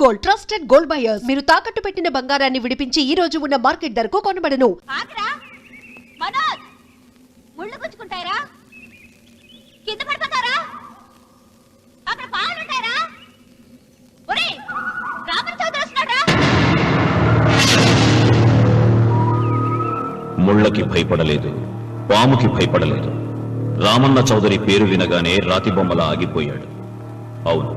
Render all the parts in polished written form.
Gold, trusted gold buyers. మీరు తాకట్టు పెట్టిన బంగారాన్ని విడిపించి ఈ రోజు ఉన్న మార్కెట్ ధరకు కొనబడను. ఆగ్రా మనోజ్, ముళ్ళు గుచ్చుకుంటారా? కింద పడిపోతారా? అక్కడ పావులు ఉంటారా? ఒరేయ్, రామన్ చౌదరి వస్తున్నాడా? ముళ్ళకి భయపడలేదు, పాముకి భయపడలేదు. రామన్న చౌదరి పేరు వినగానే రాతిబొమ్మలా ఆగిపోయాడు. అవును,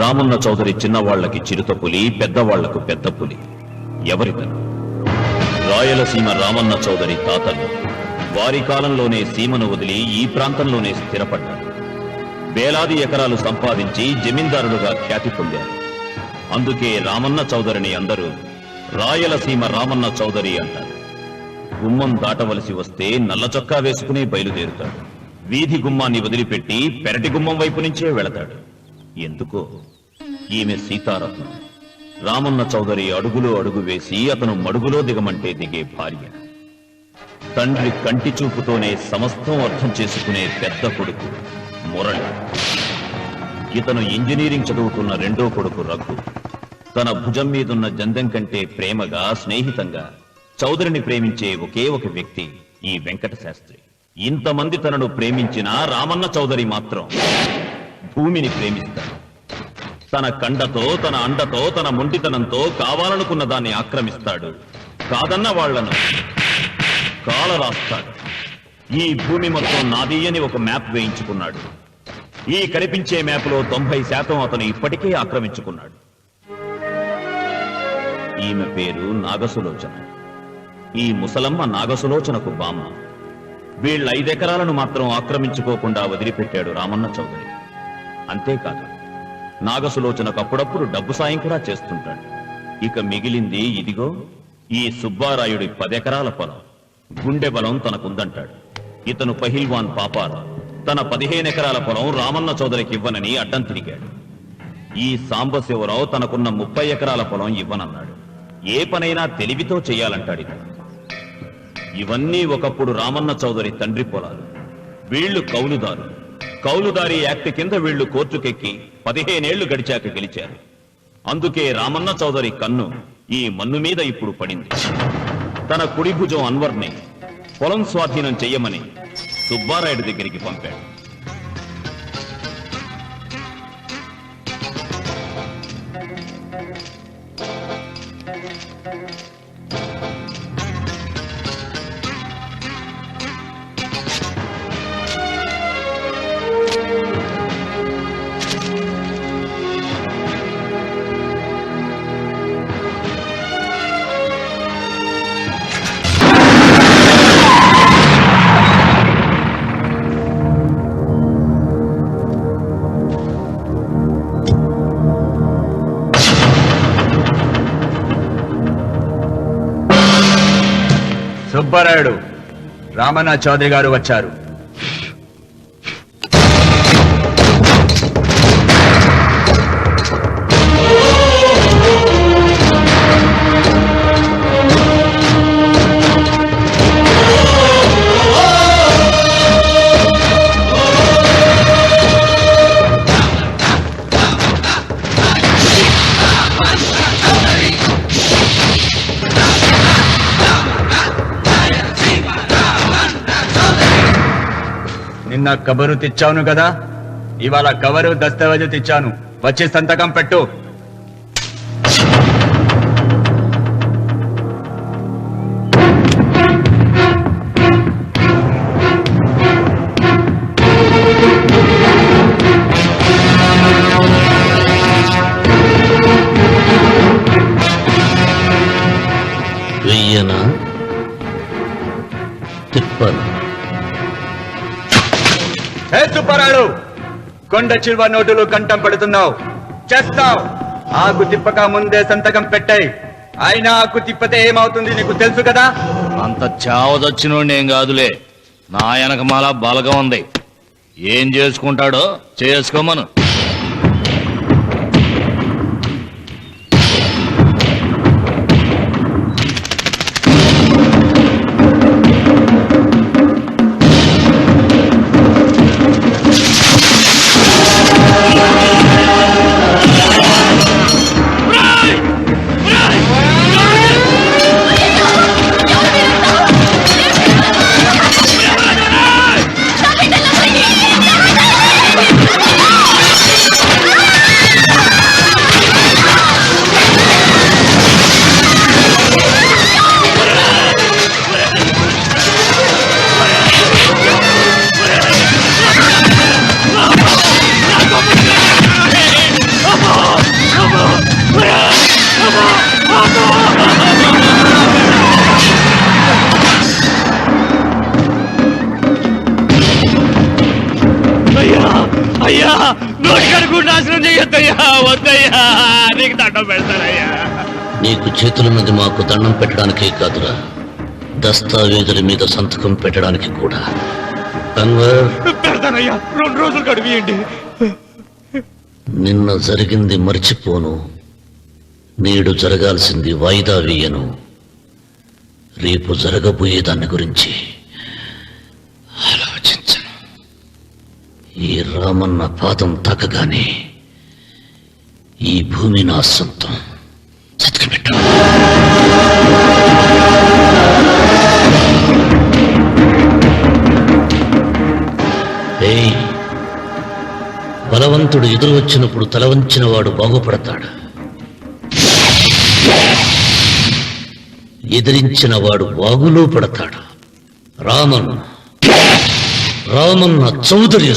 రామన్న చౌదరి చిన్నవాళ్లకి చిరుత పులి, పెద్దవాళ్లకు పెద్ద పులి. ఎవరితను? రాయలసీమ రామన్న చౌదరి తాతలు వారి కాలంలోనే సీమను వదిలి ఈ ప్రాంతంలోనే స్థిరపడ్డారు. వేలాది ఎకరాలు సంపాదించి జమీందారులుగా ఖ్యాతి పొందారు. అందుకే రామన్న చౌదరిని అందరూ రాయలసీమ రామన్న చౌదరి అంటారు. గుమ్మం దాటవలసి వస్తే నల్ల చొక్కా వేసుకుని బయలుదేరుతాడు. వీధి గుమ్మాన్ని వదిలిపెట్టి పెరటి గుమ్మం వైపు నుంచే వెళతాడు. ఎందుకో, ఈమె సీతారత్నం. రామన్న చౌదరి అడుగులో అడుగు వేసి అతను మడుగులో దిగమంటే దిగే భార్య. తండ్రి కంటి చూపుతోనే సమస్తం అర్థం చేసుకునే పెద్ద కొడుకు మురళి. ఇతను ఇంజనీరింగ్ చదువుతున్న రెండో కొడుకు రఘు. తన భుజం మీదున్న జందెం కంటే ప్రేమగా, స్నేహితంగా చౌదరిని ప్రేమించే ఒకే ఒక వ్యక్తి ఈ వెంకట శాస్త్రి. ఇంతమంది తనను ప్రేమించిన రామన్న చౌదరి మాత్రం భూమిని ప్రేమిస్తాడు. తన కండతో, తన అండతో, తన మొండితనంతో కావాలనుకున్న దాన్ని ఆక్రమిస్తాడు. కాదన్న వాళ్లను కాల రాస్తాడు. ఈ భూమి మొత్తం నాది అని ఒక మ్యాప్ వేయించుకున్నాడు. ఈ కనిపించే మ్యాప్లో 90% అతను ఇప్పటికే ఆక్రమించుకున్నాడు. ఈమె పేరు నాగసులోచన. ఈ ముసలమ్మ నాగసులోచనకు బామ్మ. వీళ్ళ 5 ఎకరాలను మాత్రం ఆక్రమించుకోకుండా వదిలిపెట్టాడు రామన్న చౌదరి. అంతేకాదు, నాగసులోచనకు అప్పుడప్పుడు డబ్బు సాయం కూడా చేస్తుంటాడు. ఇక మిగిలింది ఇదిగో ఈ సుబ్బారాయుడి 10 ఎకరాల పొలం. గుండె బలం తనకుందంటాడు. ఇతను పహిల్వాన్ పాపారా తన 15 ఎకరాల పొలం రామన్న చౌదరికి ఇవ్వనని అడ్డం తిరిగాడు. ఈ సాంబశివరావు తనకున్న 30 ఎకరాల పొలం ఇవ్వనన్నాడు. ఏ పనైనా తెలివితో చెయ్యాలంటాడు ఇతను. ఇవన్నీ ఒకప్పుడు రామన్న చౌదరి తండ్రి పొలాలు. వీళ్లు కౌలుదారు. కౌలుదారీ యాక్ట్ కింద వీళ్లు కోర్టుకెక్కి 15 ఏళ్లు గడిచాక గెలిచారు. అందుకే రామన్న చౌదరి కన్ను ఈ మన్ను మీద ఇప్పుడు పడింది. తన కుడి భుజం అన్వర్ని పొలం స్వాధీనం చెయ్యమని సుబ్బారాయుడి దగ్గరికి పంపాడు. సుబ్బారాయుడు, రామన్న చౌదరి గారు వచ్చారు. నిన్న కబరు తెచ్చాను కదా, ఇవాళ కవరు దస్తావేజు తెచ్చాను. వచ్చి సంతకం పెట్టు. వెయ్యనా తిప్పను? సుబ్బారాయుడు, కొండ చిల్వ నోటులు కంఠం పడుతున్నావు, చేస్తావు. ఆకు తిప్పక ముందే సంతకం పెట్టాయి. అయినా ఆకు తిప్పతే ఏమవుతుంది నీకు తెలుసు కదా. అంత చావదచ్చినోడేం కాదులే, నా వెనకమాల బలగం ఉంది. ఏం చేసుకుంటాడో చేసుకోమను. అయ్యా అయ్యా నోటి కడుకు నాశనం చెయ్యొద్దయ్యా, వద్దయ్యా, నీకు దండం పెడతానయ్యా. నీకు చేతులున్నది మాకు దండం పెట్టడానికే కాదురా, దస్తావేజుల మీద సంతకం పెట్టడానికి కూడా. అన్వర్, పెడతానయ్యా, 2 రోజులు గడిపియండి. నిన్న జరిగింది మర్చిపోను, నేడు జరగాల్సింది వాయిదా వేయను. రేపు జరగబోయే దాని గురించి ఆలోచించను. ఈ రామన్న పాదం తాకగానే ఈ భూమి నా సొంతం. సంతకం పెట్టు. ఏయ్, బలవంతుడు ఎదురు వచ్చినప్పుడు తలవంచిన వాడు బాగుపడతాడు, ఎదిరించిన వాడు వాగులో పడతాడు. రామన్న చౌదరి.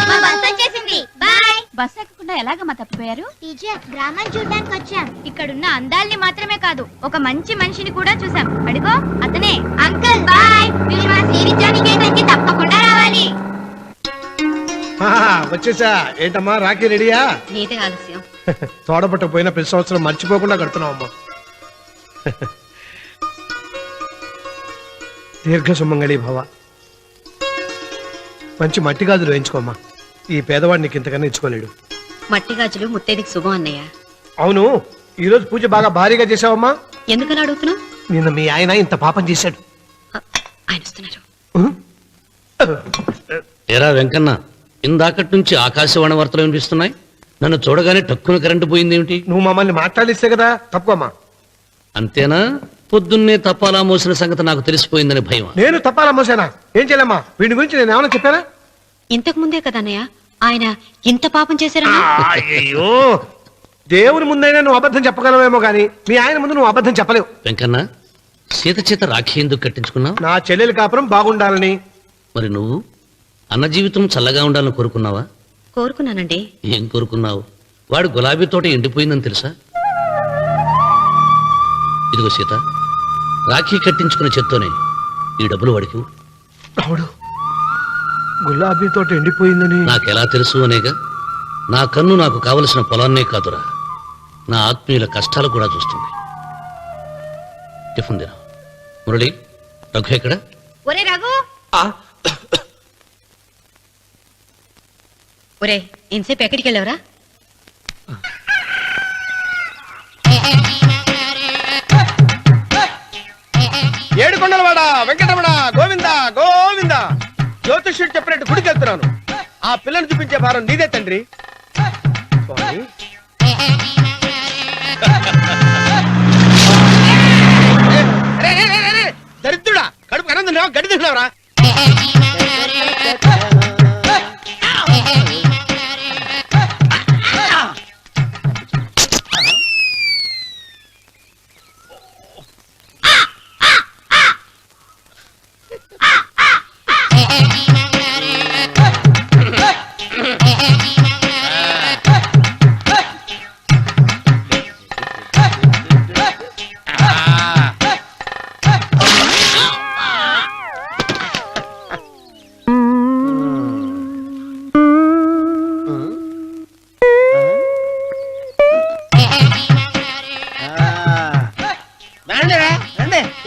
మా బస్ వచ్చేసింది. బాయ్. బస్ ఎక్కకుండా ఎలాగమ్మా తప్పిపోయారు? టీచర్, గ్రామం చూడడానికి వచ్చాం. ఇక్కడున్న అందాల్ని మాత్రమే కాదు, ఒక మంచి మనిషిని కూడా చూసాం. అడిగో అతనే. Uncle bye. మీరు మా శ్రీవిద్యానికేతన్కి తప్పకుండా రావాలి. వచ్చేసా. ఏంటమ్మా రాఖీ రెడీయా? నీదే ఆలస్యం. తోడపట్ట పోయిన ప్రతి సంవత్సరం మర్చిపోకుండా కడుతున్నావమ్మా. దీర్ఘ సుమంగళి భవ. మంచి మట్టి గాజులు వేయించుకోమ్మా. ఈ పేదవాడిని నీకు ఇంతకన్నా ఇచ్చుకోలేడు. మట్టి గాజులు ముత్తైదికి శుభం అన్నయ్య. అవును, ఈ రోజు పూజ బాగా భారీగా చేసావమ్మా. ఎందుకలా అడుగుతున్నావు? నిన్న మీ ఆయన ఇంత పాపం చేశాడు. ఆయన వస్తున్నారు. ఎరా వెంకన్న, ఇందాకటి నుంచి ఆకాశవాణి వార్తలు వినిపిస్తున్నాయి. నన్ను చూడగానే టక్కున కరెంటు పోయిందేమిటి? నువ్వు మమ్మల్ని మాట్లాడిస్తే కదా. తప్పుకోమ్మా. అంతేనా? పొద్దున్నే తపాలా మోసిన సంగతి నాకు తెలిసిపోయిందని భయం. నేను తప్పాలా మోసానా? ఏం చేయలేమ్మా. వీడి గురించి నేను ఏమైనా చెప్పానా? ఇంతకు ముందే కదా అన్నయ్య ఆయన ఇంత పాపం చేశారన్నా. అయ్యో, దేవుని ముందైనా నువ్వు అబద్ధం చెప్పగలవేమో గాని మీ ఆయన ముందు నువ్వు అబద్ధం చెప్పలేవు. వెంకన్న, సీత చేత రాఖీ ఎందుకు కట్టించుకున్నావు? నా చెల్లెలి కాపురం బాగుండాలని. మరి నువ్వు అన్న జీవితం చల్లగా ఉండాలని కోరుకున్నావా? కోరుకున్నానండి. ఏం కోరుకున్నావు? వాడు గులాబీ తోట ఎండిపోయిందని తెలుసా? ఇదిగో సీత, రాఖీ కట్టించుకున్న చేత్తోనే ఈ డబ్బులు వాడికి ఇవ్వు. రావుడు, గులాబీ తోట ఎండిపోయిందని నాకెలా తెలుసు అనేగా. నా కన్ను నాకు కావలసిన పొలాన్నే కాదురా, నా ఆత్మీయుల కష్టాలు కూడా చూస్తుంది. టిఫిన్ తిన. మురళి, రఘు ఎక్కడ? ఒరే రఘు. ఒరే, ఇంతసేపు ఎక్కడికి వెళ్ళావురా? ఏడుకొండలవాడ వెంకటరమణ గోవింద గోవింద. జ్యోతిష్యుడు చెప్పినట్టు గుడికి వెళ్తున్నాను. ఆ పిల్లని చూపించే భారం నీదే తండ్రి. స్వామి. దరిద్రుడా, కడుపు కనందున్నావా? గడి తిన్నావురా?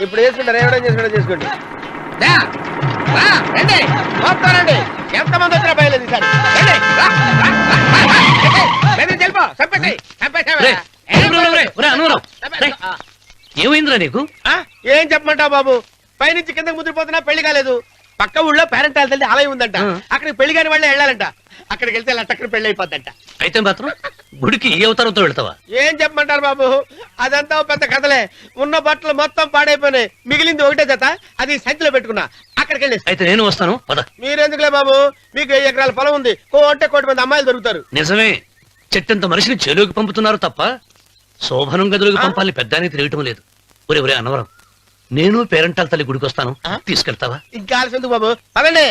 ఇప్పుడు చేసుకుంటారు, ఎవడో చేసుకుంటా చేసుకోండి. రండి, ఎంతమంది వచ్చినా బయలుదేరి ఈసారి. రండి, రా, రా, రా, రా. బెదిరించి వెళ్ళిపో, చంపేసేయ్, చంపేసేయ్. ఏమైందిరా నీకు? ఏం చెప్పమంటావు బాబు? పైనుంచి కిందకి ముద్రపోతున్నా పెళ్లి కాలేదు. పక్క ఊళ్ళో పేరెంట్ తల్లి ఆలయం ఉందంట. అక్కడికి పెళ్లి కాని వాళ్ళే వెళ్ళాలంట. అక్కడికి వెళ్తే లట్టక్కడ పెళ్లి అయిపోద్దంట. అయితే మాత్రం గుడికి ఏ అవతారంతో వెళ్తావా? ఏం చెప్పమంటారు బాబు, అదంతా ఓ పెద్ద కథలే. ఉన్న బట్టలు మొత్తం పాడైపోయినాయి, మిగిలింది ఒకటే జత, అది సంచిలో పెట్టుకున్నా. అక్కడికి వెళ్ళి అయితే నేను వస్తాను పద. మీరెందుకులే బాబు, మీకు 1 ఎకరాల పొలం ఉంది, కోటి మంది అమ్మాయిలు దొరుకుతారు. నిజమే, చెట్టంత మనిషిని చేలోకి పంపుతున్నారు తప్ప శోభనం గదిలోకి పంపాలని పెద్దానికి తెలియటం లేదు. ఒరే అన్నవరం, నేను పేరెంటాల తల్లి గుడికి వస్తాను, తీసుకెళ్తావా? ఇంకా ఆలస్యం బాబు, పదండి.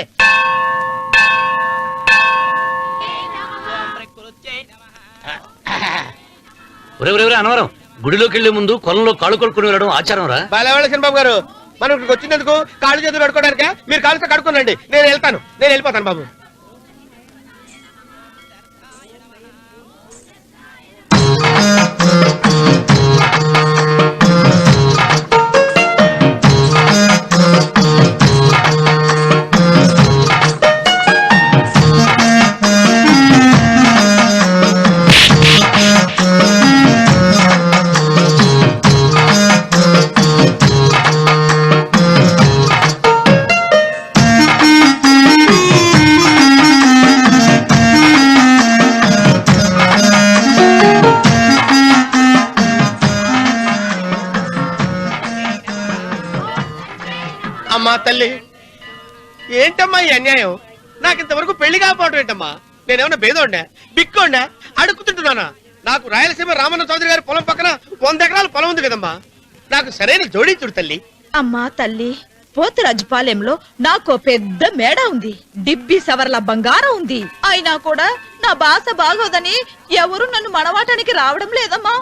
ఒరే అన్నవరం, గుడిలోకి వెళ్లే ముందు కొలంలో కాళ్ళు కొడుకుని వెళ్ళడం ఆచారం రా. బాలవాళ్ళ బాబు గారు, మనం ఇక్కడికి వచ్చినందుకు కాళ్ళు చేతులు కడుక్కోవడానికా? మీరు కాళ్ళతో కడుక్కోనండి, నేను వెళ్ళిపోతాను బాబు. అమ్మా తల్లి, ఏంటమ్మా ఈ అన్యాయం? నాకు ఇంతవరకు పెళ్లి కాకపోవడం ఏంటమ్మా? నేనేమన్నా బేదోండా, బిక్కోండా, అడుక్కుతుంటున్నానా? నాకు రాయలసీమ రామన్న చౌదరి గారి పొలం పక్కన 100 ఎకరాల పొలం ఉంది కదమ్మా. నాకు సరైన జోడించుడు తల్లి. అమ్మా తల్లి, పోతురాజుపాలెంలో నాకు పెద్ద మేడ ఉంది, డిబ్బి సవర్ల బంగారం ఉంది. అయినా కూడా నా భాష బాగోదని ఎవరు నన్ను మనవాటానికి రావడం లేదమ్మా.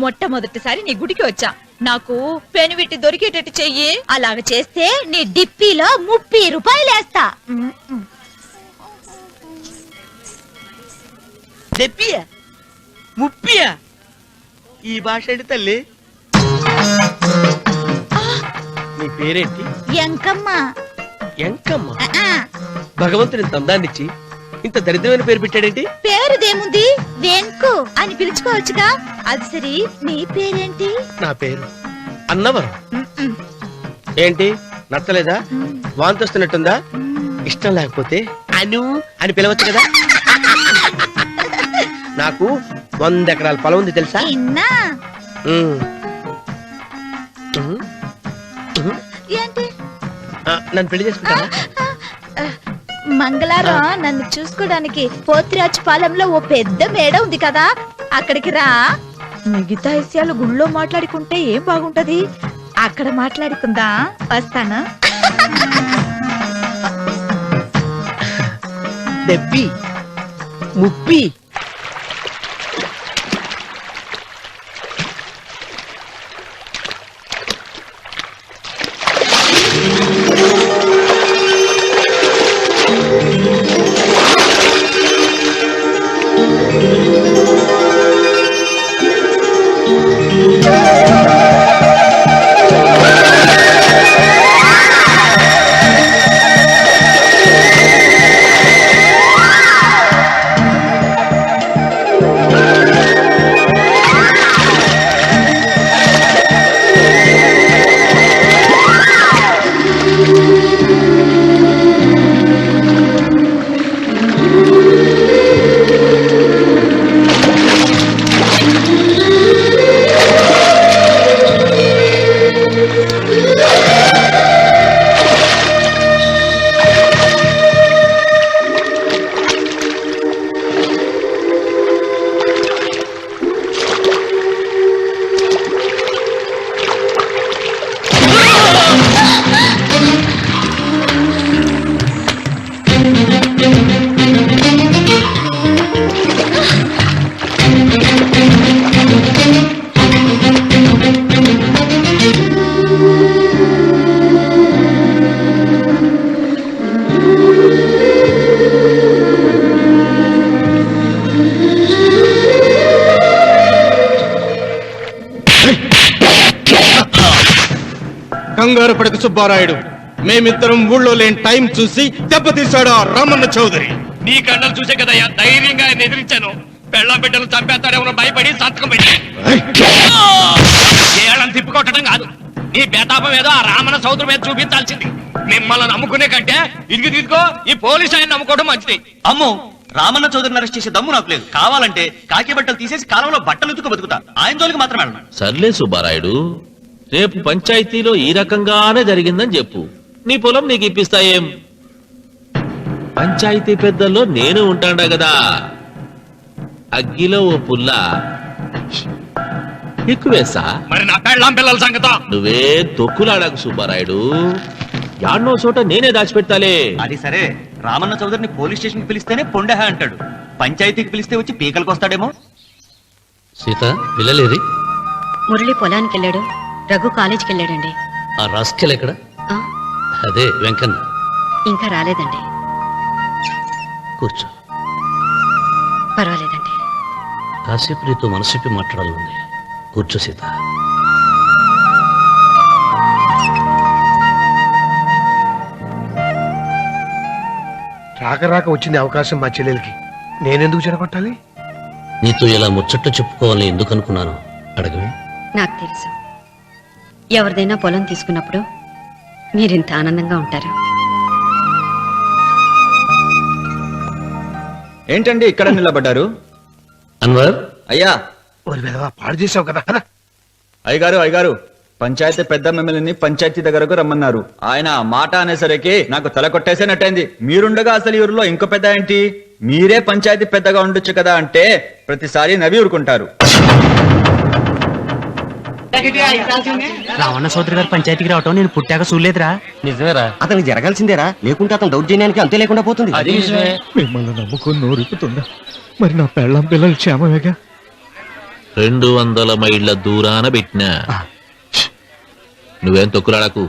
మొట్టమొదటిసారి నీ గుడికి వచ్చా, నాకు పెనువిట్టి దొరికేటట్టు చెయ్యి. అలాగ చేస్తే నీ డిప్పీలో 30 రూపాయలు వేస్తా. చెప్పియా ముప్పియా? ఈ భాష ఏంటి తల్లి? నీ పేరేంటి? ఎంకమ్మ. ఎంకమ్మ? భగవంతుని తందాన్నిచ్చి ఇంత దరిద్రమైన పేరు పెట్టాడేంటి? పేరుదేముంది, వెంకు అని పిలుచుకోవచ్చుగా. అది సరి, నీ పేరేంటి? నా పేరు అన్నవరం. ఏంటి నచ్చలేదా? వాంతి వస్తున్నట్టుందా? ఇష్టం లేకపోతే అను అని పిలవచ్చు కదా. నాకు 100 ఎకరాల పొలం ఉంది తెలుసా? ఇన్నా ఏంటి? నన్ను పెళ్లి చేసుకుంటావా? మంగళవారం నన్ను చూసుకోవడానికి పోతిరాజుపాలెంలో ఓ పెద్ద మేడ ఉంది కదా, అక్కడికి రా. మిగతా విషయాలు గుళ్ళో మాట్లాడుకుంటే ఏం బాగుంటది, అక్కడ మాట్లాడుకుందా. వస్తాను. దెబ్బి ముప్పి. కంగారు పడక సుబ్బారాయుడు, మేమిద్దరం ఊళ్ళో లేని టైం చూసి దెబ్బతీశాడు ఆ రామన్న చౌదరి. నీ కళ్ళను చూసే కదయ్యా ధైర్యంగా ఆయన ఎదిరించాను. పెళ్ళ బిడ్డలు చంపేస్తాడేమో భయపడి సంతకం పెట్టి ఏళ్ళని తిప్పుకొట్టడం కాదు, నీ బేతాపం ఏదో ఆ రామన్న చౌదరి మీద చూపించాల్సింది. మిమ్మల్ని నమ్ముకునే కంటే ఇదిగో ఈ పోలీసు ఆయన నమ్ముకోవడం మంచిది. అమ్మో, రామన్న చౌదరిని అరెస్ట్ చేసే దమ్ము నాకు లేదు. కావాలంటే కాకి బట్టలు తీసేసి కాలంలో బట్టలు ఉతుకు బతుకుతా. ఆయన జోలికి మాత్రం వెళ్ళను. సర్లే సుబ్బారాయుడు, రేపు పంచాయతీలో ఈ రకంగానే జరిగిందని చెప్పు, నీ పొలం నీకు ఇప్పిస్తాయేం? పంచాయతీ పెద్దల్లో నేను ఉంటాడా కదా, అగ్గిలో ఓ పుల్ల ఎక్కువేసా. మరి నా పెళ్ళాం పిల్లల సంగతం నువ్వే తొక్కులాడాకు సుబ్బారాయుడు, యాడ్నో చోట నేనే దాచిపెడతాలే. అది సరే, రామన్న చౌదరిని పోలీస్ స్టేషన్ కి పిలిస్తేనే పొండహ అంటాడు. పంచాయతీకి పిలిస్తే వచ్చి పీకలకు వస్తాడేమో. సీత పిల్లలేరి? మురళి పొలానికి వెళ్ళాడు, రఘు కాలేజీకి వెళ్ళాడండి. ఆ రాస్కెల్ ఎక్కడ? ఆ, అదే వెంకన్న. ఇంకా రాలేదండి. కూర్చో. పర్వాలేదండి. కాసేపు నీతో మనసిప్పి మాట్లాడాలండి. కూర్చో సీత. రాక రాక వచ్చింది అవకాశం మా చెల్లెలకి, నేనెందుకు చెడగొట్టాలి? నీతో ఇలా ముచ్చట్లు చెప్పుకోవాలని ఎందుకు అనుకున్నాను అడగవే. నాకు తెలుసు, ఎవరిదైనా పొలం తీసుకున్నప్పుడు మీరింత ఆనందంగా ఉంటారు. ఏంటండి ఇక్కడ నిలబడ్డారు? అన్వర్, అయ్యా. పాడు చేసావు కదా. అయ్యగారు అయ్యగారు, పంచాయతీ పెద్ద మిమ్మల్ని పంచాయతీ దగ్గరకు రమ్మన్నారు. ఆయన ఆ మాట అనేసరికి నాకు తల కొట్టేసేనట్టయింది. మీరుండగా అసలు ఈ ఊరిలో ఇంకో పెద్ద ఏంటి? మీరే పంచాయతీ పెద్దగా ఉండొచ్చు కదా అంటే ప్రతిసారి నవ్వి ఊరుకుంటారు. రావణ సోదరి గారు పంచాయతీకి రావటం నేను పుట్టాక చూడలేదురా. నిజమేరా? అతనికి జరగాల్సిందేరా, లేకుంటే అతను దౌర్జన్యానికి అంతే లేకుండా పోతుంది. అది నిజమే. మిమ్మల్ని నమ్ముకుని నోరుకుతుందా? మరి నా పెళ్ళాం పిల్లలు క్షేమమేగా? 200 మైళ్ళ దూరాన పెట్టినా. నువ్వేం తొక్కులాడకు.